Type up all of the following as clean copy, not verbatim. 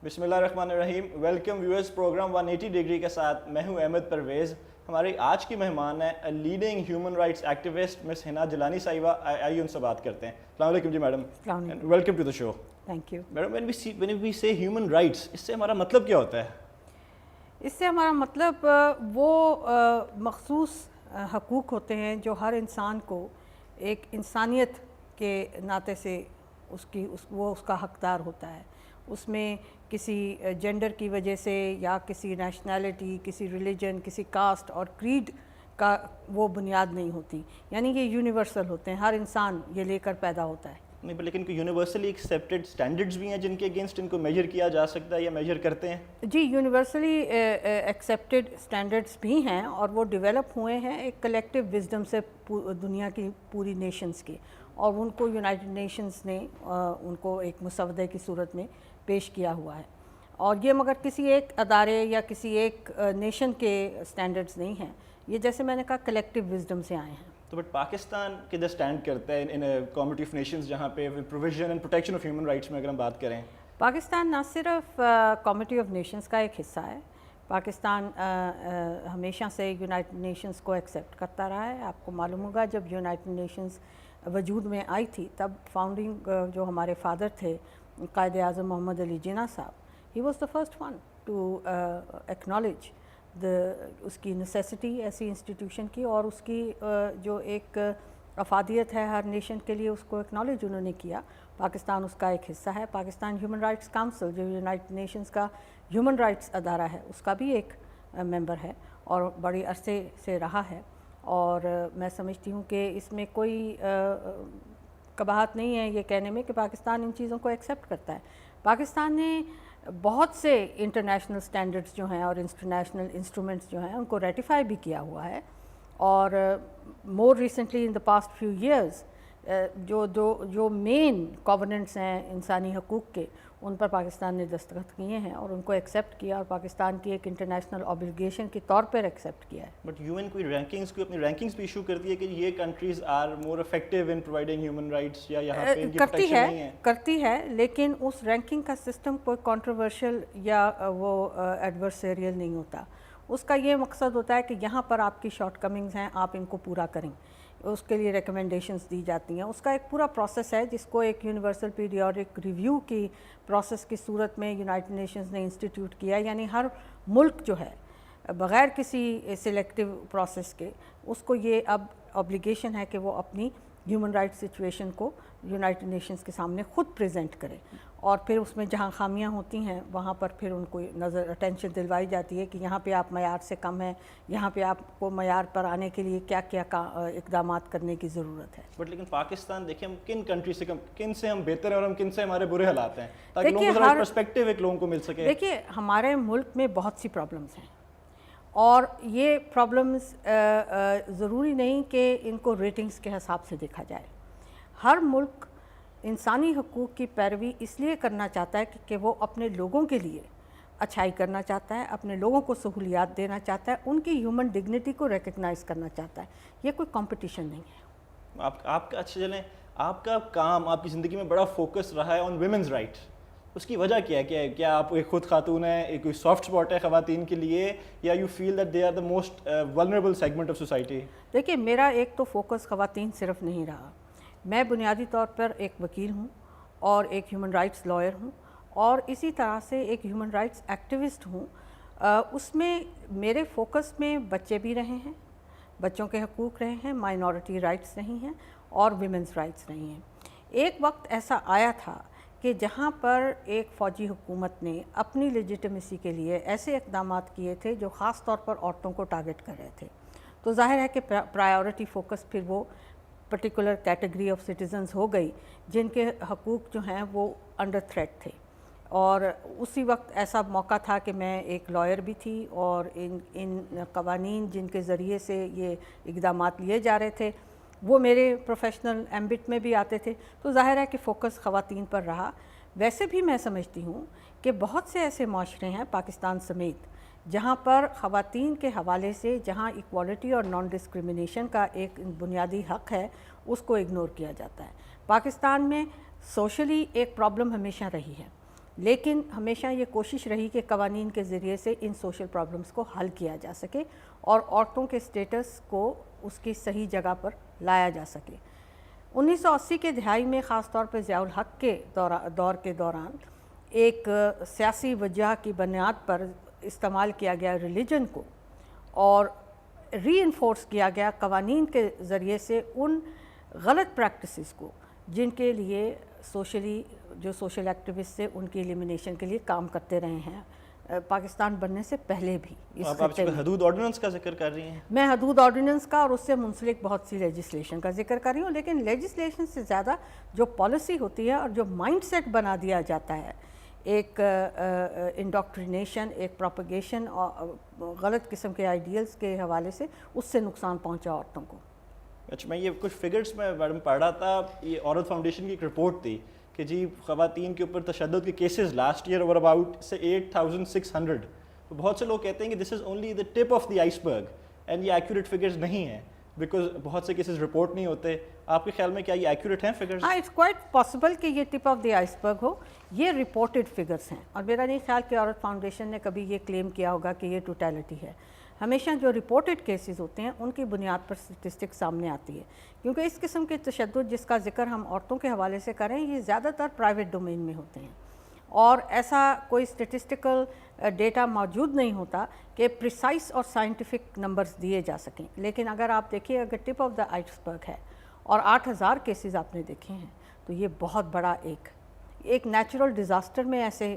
بسم اللہ الرحمن الرحیم. ویلکم ویورز پروگرام 180 ڈگری کے ساتھ. میں ہوں احمد پرویز. ہماری آج کی مہمان ہے leading human rights activist Miss Hina Jilani صاحبہ. آئیے ان سے بات کرتے ہیں. السلام علیکم جی madam. Welcome to the show. Thank you. Madam when we say human rights, اس سے ہمارا مطلب کیا ہوتا ہے؟ اس سے ہمارا مطلب وہ مخصوص حقوق ہوتے ہیں جو ہر انسان کو ایک انسانیت کے ناطے سے وہ اس کا حقدار ہوتا ہے. اس میں کسی جینڈر کی وجہ سے یا کسی نیشنلٹی، کسی ریلیجن، کسی کاسٹ اور کریڈ کا وہ بنیاد نہیں ہوتی. یعنی یہ یونیورسل ہوتے ہیں، ہر انسان یہ لے کر پیدا ہوتا ہے. نہیں لیکن کوئی یونیورسلی ایکسیپٹڈ سٹینڈرڈز بھی ہیں جن کے اگینسٹ ان کو میجر کیا جا سکتا ہے یا میجر کرتے ہیں؟ جی، یونیورسلی ایکسیپٹڈ سٹینڈرڈز بھی ہیں اور وہ ڈیولپ ہوئے ہیں ایک کلیکٹیو وزڈم سے دنیا کی پوری نیشنز کے، اور ان کو یونائٹڈ نیشنز نے ان کو ایک مسودے کی صورت میں پیش کیا ہوا ہے. اور یہ مگر کسی ایک ادارے یا کسی ایک نیشن کے سٹینڈرڈز نہیں ہیں، یہ جیسے میں نے کہا کلیکٹیو وزڈم سے آئے ہیں. تو بٹ پاکستان کدھر اسٹینڈ کرتا ہے ان کمیونٹی آف نیشنز جہاں پہ provision and protection of human rights میں اگر ہم بات کریں؟ پاکستان نہ صرف کمیونٹی آف نیشنز کا ایک حصہ ہے، پاکستان ہمیشہ سے یونائٹڈ نیشنز کو ایکسیپٹ کرتا رہا ہے. آپ کو معلوم ہوگا جب یونائٹڈ نیشنز وجود میں آئی تھی تب فاؤنڈنگ جو ہمارے فادر تھے قائد اعظم محمد علی جناح صاحب، he was the first one to acknowledge اس کی نیسیسٹی ایسی انسٹیٹیوشن کی، اور اس کی جو ایک افادیت ہے ہر نیشن کے لیے اس کو ایکنالج انہوں نے کیا. پاکستان اس کا ایک حصہ ہے. پاکستان ہیومن رائٹس کاؤنسل جو یونائٹڈ نیشنز کا ہیومن رائٹس ادارہ ہے اس کا بھی ایک ممبر ہے اور بڑی عرصے سے رہا ہے. اور میں سمجھتی ہوں کہ اس میں کوئی قباحت نہیں ہے یہ کہنے میں کہ پاکستان ان چیزوں کو ایکسیپٹ کرتا ہے. پاکستان نے بہت سے انٹرنیشنل سٹینڈرڈز جو ہیں اور انٹرنیشنل انسٹرومنٹس جو ہیں ان کو ریٹیفائی بھی کیا ہوا ہے. اور more recently in the past few years جو مین کووننٹس ہیں انسانی حقوق کے، ان پر پاکستان نے دستخط کیے ہیں اور ان کو ایکسیپٹ کیا اور پاکستان کی ایک انٹرنیشنل اوبلیگیشن کے طور پر ایکسیپٹ کیا ہے. بٹ یو این کوئی رینکنگز کوئی اپنی رینکنگز بھی ایشو کرتی ہے کہ یہ countries are more effective in providing human rights یا یہاں پہ ان کی پروٹیکشن نہیں ہے؟ کرتی ہے، لیکن اس رینکنگ کا سسٹم کوئی کنٹروورشل یا وہ ایڈورسیریل نہیں ہوتا. اس کا یہ مقصد ہوتا ہے کہ یہاں پر آپ کی شارٹ کمنگز ہیں، آپ ان کو پورا کریں. اس کے لیے ریکمنڈیشنز دی جاتی ہیں. اس کا ایک پورا پروسیس ہے جس کو ایک یونیورسل پیریوڈک ریویو کی پروسیس کی صورت میں یونائٹڈ نیشنز نے انسٹیٹیوٹ کیا. یعنی ہر ملک جو ہے بغیر کسی سلیکٹیو پروسیس کے اس کو یہ اب اوبلیگیشن ہے کہ وہ اپنی ہیومن رائٹ سچویشن کو یونائٹڈ نیشنز کے سامنے خود پریزنٹ کرے، اور پھر اس میں جہاں خامیاں ہوتی ہیں وہاں پر پھر ان کو اٹینشن دلوائی جاتی ہے کہ یہاں پہ آپ معیار سے کم ہیں، یہاں پہ آپ کو معیار پر آنے کے لیے کیا کیا اقدامات کرنے کی ضرورت ہے. بٹ لیکن پاکستان دیکھیں ہم کن کنٹری سے کن سے ہم بہتر ہیں اور ہم کن سے ہمارے برے حالات ہیں، تاکہ لوگوں کو ہر پرسپیکٹیو ایک لوگوں کو مل سکے. دیکھیے ہمارے ملک میں بہت سی پرابلمس ہیں، اور یہ پرابلمس ضروری نہیں کہ ان کو ریٹنگز کے حساب سے دیکھا جائے. ہر ملک انسانی حقوق کی پیروی اس لیے کرنا چاہتا ہے کہ وہ اپنے لوگوں کے لیے اچھائی کرنا چاہتا ہے، اپنے لوگوں کو سہولیات دینا چاہتا ہے، ان کی ہیومن ڈگنیٹی کو ریکگنائز کرنا چاہتا ہے. یہ کوئی کمپٹیشن نہیں ہے. آپ کا اچھا چلیں، آپ کا کام آپ کی زندگی میں بڑا فوکس رہا ہے آن ویمنز رائٹ. اس کی وجہ کیا ہے؟ کیا آپ ایک خود خاتون ہیں، ایک کوئی سافٹ اسپاٹ ہے خواتین کے لیے، یا you feel that they are the most vulnerable segment of society? دیکھیے میرا ایک تو فوکس خواتین صرف نہیں رہا. میں بنیادی طور پر ایک وکیل ہوں اور ایک ہیومن رائٹس لائر ہوں، اور اسی طرح سے ایک ہیومن رائٹس ایکٹیوسٹ ہوں. اس میں میرے فوکس میں بچے بھی رہے ہیں، بچوں کے حقوق رہے ہیں، مائنورٹی رائٹس نہیں ہیں، اور ویمنز رائٹس نہیں ہیں. ایک وقت ایسا آیا تھا کہ جہاں پر ایک فوجی حکومت نے اپنی لیجیٹمیسی کے لیے ایسے اقدامات کیے تھے جو خاص طور پر عورتوں کو ٹارگٹ کر رہے تھے. تو ظاہر ہے کہ پرائیورٹی فوکس پھر وہ پرٹیکولر کیٹیگری آف سٹیزنز ہو گئی جن کے حقوق جو ہیں وہ انڈر تھریٹ تھے. اور اسی وقت ایسا موقع تھا کہ میں ایک لائر بھی تھی، اور ان قوانین جن کے ذریعے سے یہ اقدامات لیے جا رہے تھے وہ میرے پروفیشنل ایمبٹ میں بھی آتے تھے. تو ظاہر ہے کہ فوکس خواتین پر رہا. ویسے بھی میں سمجھتی ہوں کہ بہت سے ایسے معاشرے ہیں پاکستان سمیت جہاں پر خواتین کے حوالے سے جہاں ایکوالٹی اور نان ڈسکریمنیشن کا ایک بنیادی حق ہے اس کو اگنور کیا جاتا ہے. پاکستان میں سوشلی ایک پرابلم ہمیشہ رہی ہے. لیکن ہمیشہ یہ کوشش رہی کہ قوانین کے ذریعے سے ان سوشل پرابلمس کو حل کیا جا سکے اور عورتوں کے سٹیٹس کو اس کی صحیح جگہ پر لایا جا سکے۔ 1980 کے دہائی میں خاص طور پہ ضیاء الحق کے دور کے دوران ایک سیاسی وجہ کی بنیاد پر استعمال کیا گیا ریلیجن کو اور ری انفورس کیا گیا قوانین کے ذریعے سے ان غلط پریکٹسز کو جن کے لیے جو سوشل ایکٹیوسٹ سے ان کی ایلیمینیشن کے لیے کام کرتے رہے ہیں پاکستان بننے سے پہلے بھی۔ آپ حدود آرڈیننس کا ذکر کر رہی ہیں؟ میں حدود آرڈیننس کا اور اس سے منسلک بہت سی لیجسلیشن کا ذکر کر رہی ہوں، لیکن لیجسلیشن سے زیادہ جو پالیسی ہوتی ہے اور جو مائنڈ سیٹ بنا دیا جاتا ہے، ایک انڈاکٹرینیشن، ایک پروپیگیشن اور غلط قسم کے آئیڈیلز کے حوالے سے اس سے نقصان پہنچا عورتوں کو۔ اچھا، میں یہ کچھ فگرز میں میڈم پڑھ رہا تھا، یہ عورت فاؤنڈیشن کی ایک رپورٹ تھی کہ جی خواتین کے اوپر تشدد کے cases last year over about سے 8600۔ تو بہت سے لوگ کہتے ہیں کہ this is only the tip of the iceberg and یہ ایکوریٹ فگرز نہیں ہیں بیکاز بہت سے کیسز رپورٹ نہیں ہوتے۔ آپ کے خیال میں کیا یہ ایکوریٹ ہیں فگرز؟ ہاں، اٹس کوائٹ پاسبل کہ یہ ٹپ آف دی آئس برگ ہو، یہ رپورٹڈ فگرز ہیں، اور میرا نہیں خیال کہ عورت فاؤنڈیشن نے کبھی یہ کلیم کیا ہوگا کہ یہ ٹوٹیلٹی ہے۔ ہمیشہ جو رپورٹڈ کیسز ہوتے ہیں ان کی بنیاد پر اسٹیٹسٹک سامنے آتی ہے، کیونکہ اس قسم کے تشدد جس کا ذکر ہم عورتوں کے حوالے سے کریں یہ زیادہ تر پرائیویٹ ڈومین میں ہوتے ہیں اور ایسا کوئی اسٹیٹسٹیکل ڈیٹا موجود نہیں ہوتا کہ پریسائز اور سائنٹیفک نمبرز دیے جا سکیں۔ لیکن اگر آپ دیکھیے، اگر ٹپ آف دا آئس برگ ہے اور 8000 کیسز آپ نے دیکھے ہیں تو یہ بہت بڑا ایک نیچرل ڈیزاسٹر میں ایسے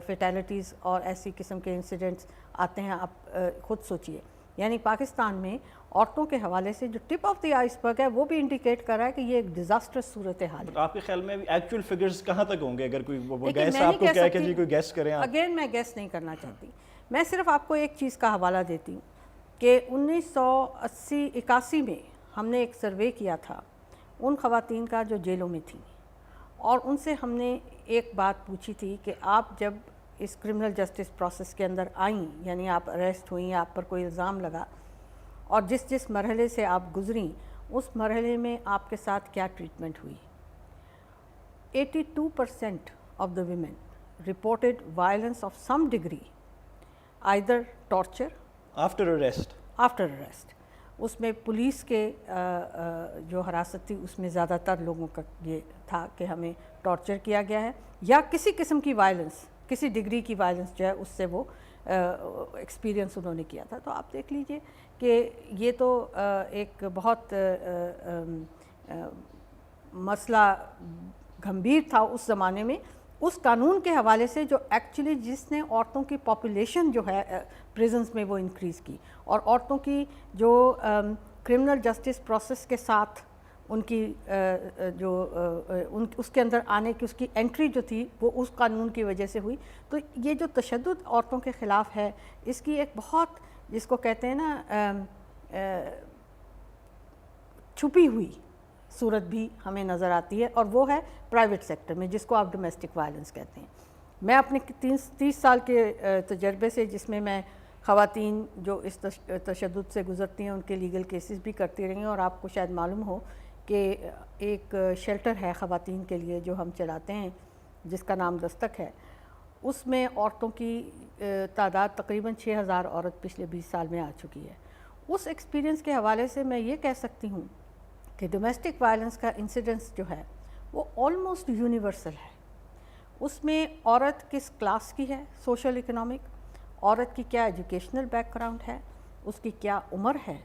فیٹیلٹیز اور ایسی قسم کے انسیڈنٹس آتے ہیں، آپ خود سوچئے۔ یعنی پاکستان میں عورتوں کے حوالے سے جو ٹپ آف دی آئس برگ ہے وہ بھی انڈیکیٹ کر رہا ہے کہ یہ ایک ڈیزاسٹر صورتحال ہے۔ آپ کے خیال میں ایکچوئل فگرز کہاں تک ہوں گے؟ اگر کوئی گیس آپ کو کہے کہ جی کوئی گیس کریں آپ۔ اگین میں گیس نہیں کرنا چاہتی، میں صرف آپ کو ایک چیز کا حوالہ دیتی ہوں کہ 1981 میں ہم نے ایک سروے کیا تھا ان خواتین کا جو جیلوں میں تھیں، اور ان سے ہم نے ایک بات پوچھی تھی کہ آپ جب اس کرمنل جسٹس پروسیس کے اندر آئیں، یعنی آپ اریسٹ ہوئیں، آپ پر کوئی الزام لگا اور جس مرحلے سے آپ گزریں اس مرحلے میں آپ کے ساتھ کیا ٹریٹمنٹ ہوئی۔ 82% of the women reported violence of some degree, either torture after arrest. اس میں پولیس کے جو حراست تھی اس میں زیادہ تر لوگوں کا یہ تھا کہ ہمیں ٹارچر کیا گیا ہے یا کسی قسم کی وائلنس، کسی ڈگری کی وائلنس جو ہے اس سے وہ ایکسپیرینس انہوں نے کیا تھا۔ تو آپ دیکھ لیجئے کہ یہ تو ایک بہت مسئلہ گھمبیر تھا اس زمانے میں، اس قانون کے حوالے سے جو ایکچولی جس نے عورتوں کی پاپولیشن جو ہے پریزنز میں وہ انکریز کی اور عورتوں کی جو کرمنل جسٹس پروسیس کے ساتھ ان کی جو اس کے اندر آنے کی اس کی انٹری جو تھی وہ اس قانون کی وجہ سے ہوئی۔ تو یہ جو تشدد عورتوں کے خلاف ہے اس کی ایک بہت، جس کو کہتے ہیں نا چھپی ہوئی صورت بھی ہمیں نظر آتی ہے، اور وہ ہے پرائیویٹ سیکٹر میں، جس کو آپ ڈومیسٹک وائلنس کہتے ہیں۔ میں اپنے 30 سال کے تجربے سے، جس میں میں خواتین جو اس تشدد سے گزرتی ہیں ان کے لیگل کیسز بھی کرتی رہی ہیں، اور آپ کو شاید معلوم ہو کہ ایک شیلٹر ہے خواتین کے لیے جو ہم چلاتے ہیں جس کا نام دستک ہے، اس میں عورتوں کی تعداد تقریباً 6000 عورت پچھلے 20 سال میں آ چکی ہے۔ اس ایکسپیرینس کے حوالے سے میں یہ کہہ سکتی ہوں کہ ڈومیسٹک وائلنس کا انسیڈنس جو ہے وہ آلموسٹ یونیورسل ہے۔ اس میں عورت کس کلاس کی ہے، سوشل اکنامک، عورت کی کیا ایجوکیشنل بیک گراؤنڈ ہے، اس کی کیا عمر ہے،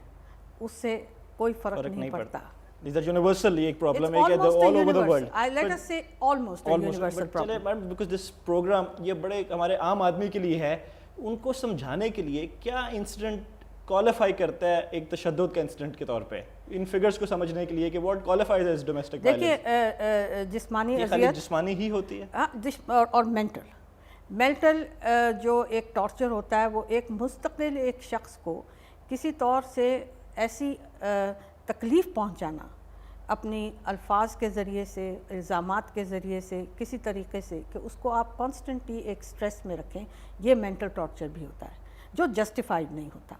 اس سے کوئی فرق نہیں پڑتا۔ These are universal, یہ ایک problem ہے کہ all over the world. Let us say almost a universal problem. Because this program یہ بڑے ہمارے عام آدمی کے لیے ہے، ان کو سمجھانے کے لیے کیا انسیڈنٹ کوالیفائی کرتا ہے ایک تشدد کا انسیڈنٹ کے طور پہ، ان فگرز کو سمجھنے کے لیے کہ what qualifies as domestic violence؟ دیکھیے جسمانی یہ خالی جسمانی ہی ہوتی ہے اور مینٹل جو ایک ٹارچر ہوتا ہے وہ ایک مستقل ایک شخص کو کسی طور سے ایسی تکلیف پہنچانا اپنی الفاظ کے ذریعے سے، الزامات کے ذریعے سے، کسی طریقے سے کہ اس کو آپ کانسٹنٹلی ایک سٹریس میں رکھیں، یہ مینٹل ٹارچر بھی ہوتا ہے جو جسٹیفائڈ نہیں ہوتا۔